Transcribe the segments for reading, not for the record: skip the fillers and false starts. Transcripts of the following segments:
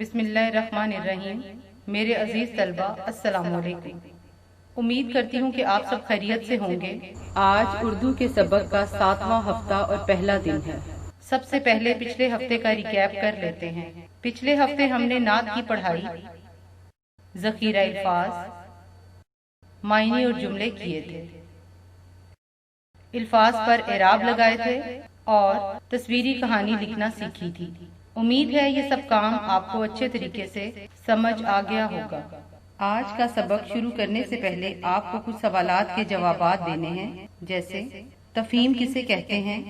بسم اللہ الرحمن الرحیم۔ میرے عزیز طلبہ السلام علیکم۔ امید کرتی ہوں کہ آپ سب خیریت سے ہوں گے۔ آج اردو کے سبق کا 7واں ہفتہ اور پہلا دن ہے۔ سب سے پہلے پچھلے ہفتے کا ریکیپ کر لیتے ہیں۔ پچھلے ہفتے ہم نے نعت کی پڑھائی، ذخیرہ الفاظ، معنی اور جملے کیے تھے، الفاظ پر اعراب لگائے تھے اور تصویری کہانی لکھنا سیکھی تھی۔ امید ہے یہ سب کام آپ کو اچھے طریقے سے سمجھ آ گیا ہوگا۔ آج کا سبق شروع کرنے سے پہلے آپ کو کچھ سوالات کے جوابات دینے ہیں، جیسے تفہیم کسے کہتے ہیں،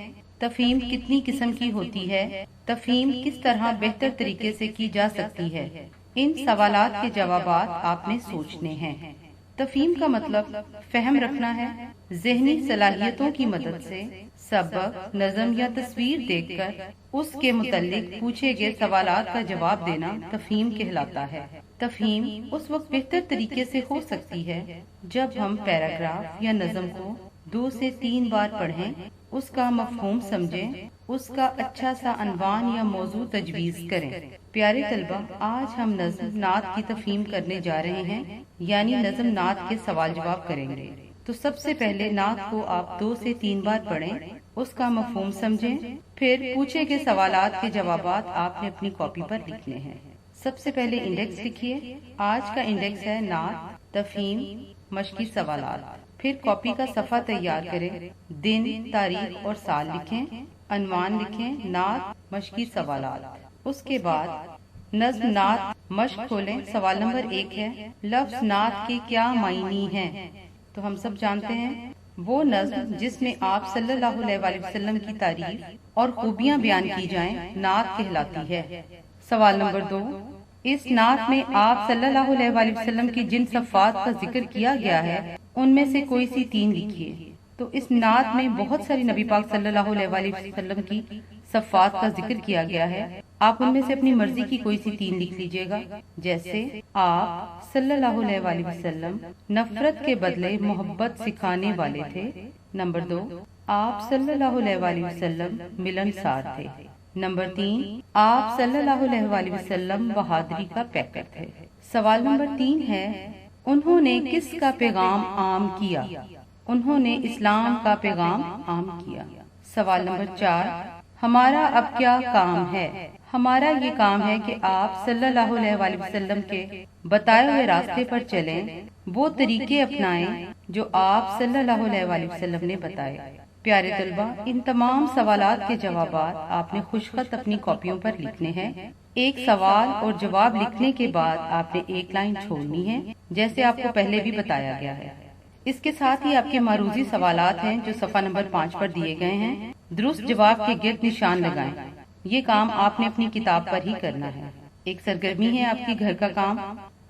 تفہیم کتنی قسم کی ہوتی ہے، تفہیم کس طرح بہتر طریقے سے کی جا سکتی ہے۔ ان سوالات کے جوابات آپ نے سوچنے ہیں۔ تفہیم کا مطلب فہم رکھنا ہے۔ ذہنی صلاحیتوں کی مدد سے سبق، نظم یا تصویر دیکھ کر اس کے متعلق پوچھے گئے سوالات کا جواب دینا تفہیم کہلاتا ہے۔ تفہیم اس وقت بہتر طریقے سے ہو سکتی ہے جب ہم پیراگراف یا نظم کو 2 سے 3 بار پڑھیں، اس کا مفہوم سمجھیں، اس کا اچھا سا عنوان یا موضوع تجویز کریں۔ پیارے طلبہ، آج ہم نظم نعت کی تفہیم کرنے جا رہے ہیں، یعنی نظم نعت کے سوال جواب کریں گے۔ تو سب سے پہلے نعت کو آپ 2 سے 3 بار پڑھیں، اس کا مفہوم سمجھیں، پھر پوچھے گئے سوالات کے جوابات آپ نے اپنی کاپی پر لکھنے ہیں۔ سب سے پہلے انڈیکس لکھیے۔ آج کا انڈیکس ہے نعت، تفہیم، مشقی سوالات۔ پھر کاپی کا صفحہ تیار کریں، دن، تاریخ اور سال لکھیں، عنوان لکھیں، نعت، مشقی سوالات۔ اس کے بعد نظم نعت مشق کھولیں۔ سوال نمبر 1 ہے، لفظ نعت کے کیا معنی ہیں؟ تو ہم سب جانتے ہیں وہ نظم جس میں آپ صلی اللہ علیہ وآلہ وسلم کی تعریف اور خوبیاں بیان کی جائیں نعت کہلاتی ہے۔ سوال نمبر 2، اس نعت میں آپ صلی اللہ علیہ وآلہ وسلم کی جن صفات کا ذکر کیا گیا ہے ان میں سے کوئی سی 3 لکھیے۔ تو اس نعت میں بہت ساری نبی پاک صلی اللہ علیہ وآلہ وسلم کی صفات کا ذکر کیا گیا ہے۔ آپ ان میں سے اپنی مرضی کی کوئی سی 3 لکھ لیجئے گا، جیسے آپ صلی اللہ علیہ وآلہ وسلم نفرت کے بدلے محبت سکھانے والے تھے۔ نمبر 2، آپ صلی اللہ علیہ وآلہ وسلم ملنسار تھے۔ نمبر 3، آپ صلی اللہ علیہ وآلہ وسلم بہادری کا پیکر تھے۔ سوال نمبر 3 ہے، انہوں نے کس کا پیغام عام کیا؟ انہوں نے اسلام کا پیغام عام کیا۔ سوال نمبر 4، ہمارا اب کیا کام ہے؟ ہمارا یہ کام ہے کہ آپ صلی اللہ علیہ وآلہ وسلم کے بتائے ہوئے راستے پر چلیں، وہ طریقے اپنائیں جو آپ صلی اللہ علیہ وآلہ وسلم نے بتائے۔ پیارے طلبہ، ان تمام سوالات کے جوابات آپ نے خوشخط اپنی کاپیوں پر لکھنے ہیں۔ ایک سوال اور جواب لکھنے کے بعد آپ نے ایک لائن چھوڑنی ہے، جیسے آپ کو پہلے بھی بتایا گیا ہے۔ اس کے ساتھ ہی آپ کے معروضی سوالات ہیں جو صفحہ نمبر 5 پر دیے گئے ہیں۔ درست جواب کے گرد نشان لگائیں۔ یہ کام آپ نے اپنی کتاب پر ہی کرنا ہے۔ ایک سرگرمی ہے آپ کی گھر کا کام،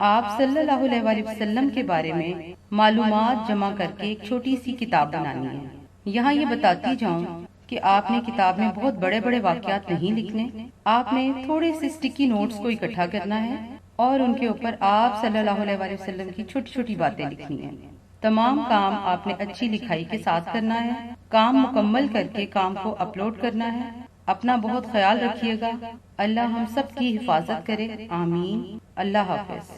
آپ صلی اللہ علیہ وآلہ وسلم کے بارے میں معلومات جمع کر کے ایک چھوٹی سی کتاب بنانی ہے۔ یہاں یہ بتاتی جاؤں کہ آپ نے کتاب میں بہت بڑے بڑے واقعات نہیں لکھنے، آپ نے تھوڑے سے اسٹکی نوٹس کو اکٹھا کرنا ہے اور ان کے اوپر آپ صلی اللہ علیہ وآلہ وسلم کی چھوٹی چھوٹی باتیں لکھنی ہیں۔ تمام کام آپ نے اچھی لکھائی کے ساتھ کرنا ہے۔ کام مکمل کر کے کام کو اپلوڈ کرنا ہے۔ اپنا بہت خیال رکھیے گا۔ اللہ ہم سب کی حفاظت کرے، آمین۔ اللہ حافظ۔